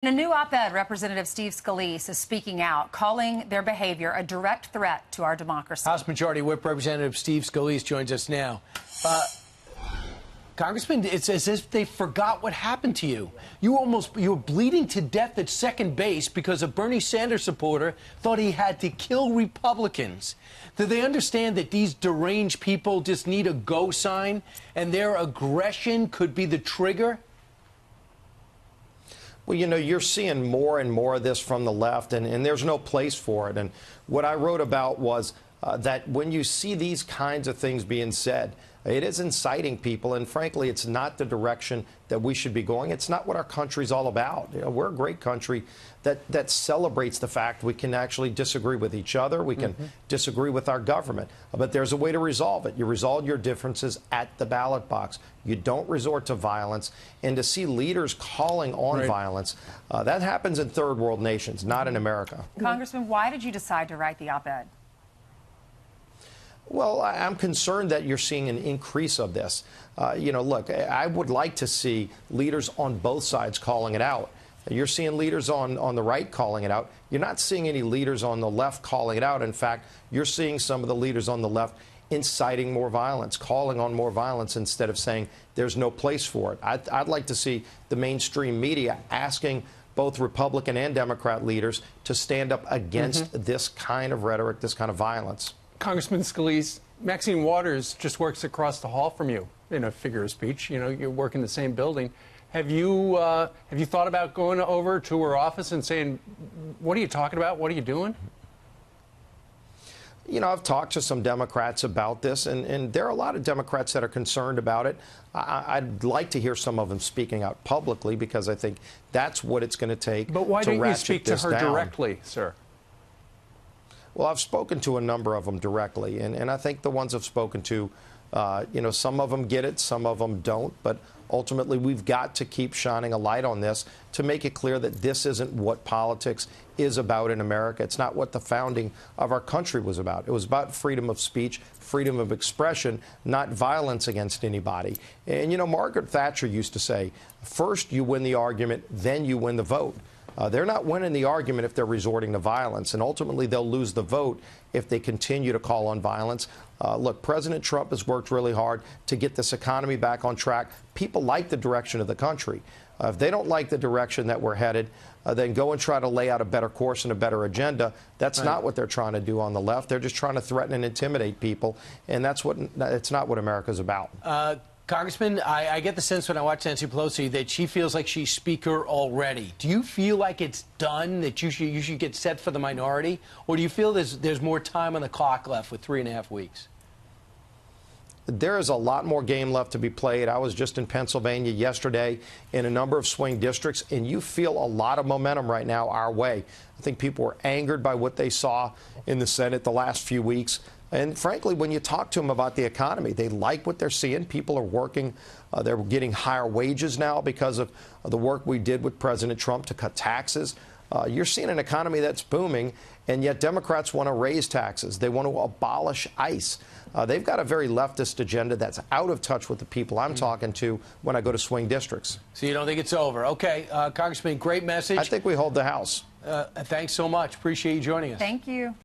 In a new op-ed, Representative Steve Scalise is speaking out, calling their behavior a direct threat to our democracy. House Majority Whip Representative Steve Scalise joins us now. Congressman, it's as if they forgot what happened to you. You were bleeding to death at second base because a Bernie Sanders supporter thought he had to kill Republicans. Do they understand that these deranged people just need a go sign and their aggression could be the trigger? Well, you know, you're seeing more and more of this from the left, and there's no place for it. And what I wrote about was that when you see these kinds of things being said, it is inciting people, and frankly, it's not the direction that we should be going. It's not what our country's all about. You know, we're a great country that celebrates the fact we can actually disagree with each other. We can disagree with our government, but there's a way to resolve it. You resolve your differences at the ballot box. You don't resort to violence. And to see leaders calling on violence, that happens in third world nations, not in America. Congressman, why did you decide to write the op-ed? Well, I'm concerned that you're seeing an increase of this. You know, look, I would like to see leaders on both sides calling it out. You're seeing leaders on the right calling it out. You're not seeing any leaders on the left calling it out. In fact, you're seeing some of the leaders on the left inciting more violence, calling on more violence instead of saying there's no place for it. I'd like to see the mainstream media asking both Republican and Democrat leaders to stand up against this kind of rhetoric, this kind of violence. Congressman Scalise, Maxine Waters just works across the hall from you in a figure of speech. You know, you work in the same building. Have you thought about going over to her office and saying, what are you talking about? What are you doing? You know, I've talked to some Democrats about this, and there are a lot of Democrats that are concerned about it. I'd like to hear some of them speaking out publicly because I think that's what it's going to take. But why don't you speak to her down. directly, sir? Well, I've spoken to a number of them directly, and I think the ones I've spoken to, you know, some of them get it, some of them don't, but ultimately we've got to keep shining a light on this to make it clear that this isn't what politics is about in America. It's not what the founding of our country was about. It was about freedom of speech, freedom of expression, not violence against anybody. And, you know, Margaret Thatcher used to say, first you win the argument, then you win the vote. They're not winning the argument if they're resorting to violence, and ultimately they'll lose the vote if they continue to call on violence. Look, President Trump has worked really hard to get this economy back on track. People like the direction of the country. If they don't like the direction that we're headed, then go and try to lay out a better course and a better agenda. That's not what they're trying to do on the left. They're just trying to threaten and intimidate people, and it's not what America's about. Congressman, I get the sense when I watch Nancy Pelosi that she feels like she's speaker already. Do you feel like it's done, that you should get set for the minority? Or do you feel there's more time on the clock left with 3.5 weeks? There is a lot more game left to be played. I was just in Pennsylvania yesterday in a number of swing districts, and you feel a lot of momentum right now our way. I think people were angered by what they saw in the Senate the last few weeks. And frankly, when you talk to them about the economy, they like what they're seeing. People are working. They're getting higher wages now because of the work we did with President Trump to cut taxes. You're seeing an economy that's booming, and yet Democrats want to raise taxes. They want to abolish ICE. They've got a very leftist agenda that's out of touch with the people I'm talking to when I go to swing districts. So you don't think it's over? Okay, Congressman, great message. I think we hold the House. Thanks so much. Appreciate you joining us. Thank you.